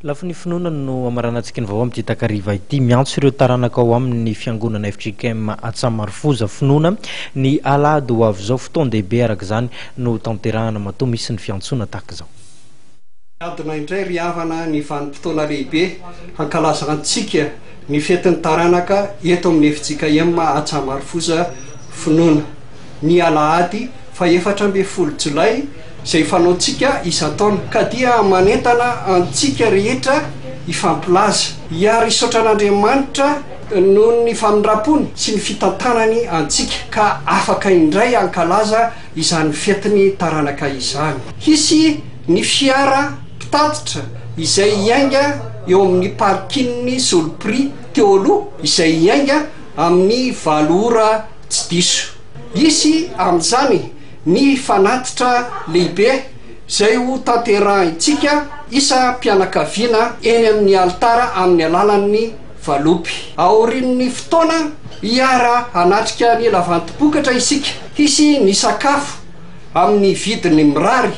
Lafa ny finoana no amaranantsika ny vaovao amin'ny Takariva ity miantso ireo taranaka ao amin'ny fiangonana FJKM Atsamarofoza finoana ny alahady ho avy zao fotoan-dehibe araka izany no tanterahana matoa misy ny fiantsoana tahaka izao. Adina indray ry havana ny vanim-potoana lehibe hankalazana antsika ny fetin'ny taranaka eto amin'ny FJKM Atsamarofoza finoana ny alahady fa 14 Jolay izay fanaontsika isan-taona ka dia manentana antsika rehetra ifampilaza hiary isotran'Andriamanitra noho ny famindrapony sy ny fitantanany antsika ka afaka indray ankalaza izany fetiny taranaka izany. Hisy ny fiara mpitatitra izay iainga eo amin'ny parkin'ny Solprix Teolo izay iainga amin'ny 7 ora tsy diso. Hisy amin'izany ny fanatitra lehibe zay ho tanterahintsika isa mpianakaviana eny amin'ny altara amin'ny alalan'ny valopy. Aorian'ny fotoana hiara hanatrika ny lavantobokatra isika. Hisy ny sakafo amin'ny vidiny mirary.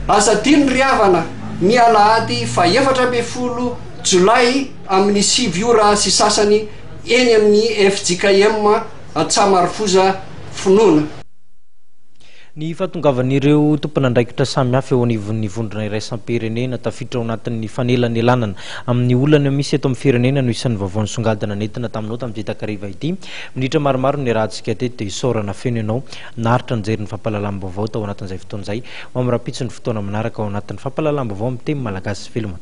Azadiny ry havana ny alahady fa 14 Jolay amin'ny 7 ora sy sasany eny amin'ny FJKM Atsamarofoza finoana. Ny fahatongavan'ireo tompon'andraikitra samy hafa eo anivon'ny vondrona iraisam-pirenena tafiditra ao anatin'ny fanelan'elanana amin'ny olana misy eto amin'ny firenena no isan'ny vaovao nisongadina nentina taminao tamin'ity Takariva ity. Minitra maromaro ny rahantsika teto dia isaorana feno ianao naritra nijery ny fampahalalam-baovao tao anatin'izay fotoana izay. Ho amin'ny rapitsy ny fotoana manaraka ao anatin'ny fampahalalam-baovao amin'ny teny malagasy veloma.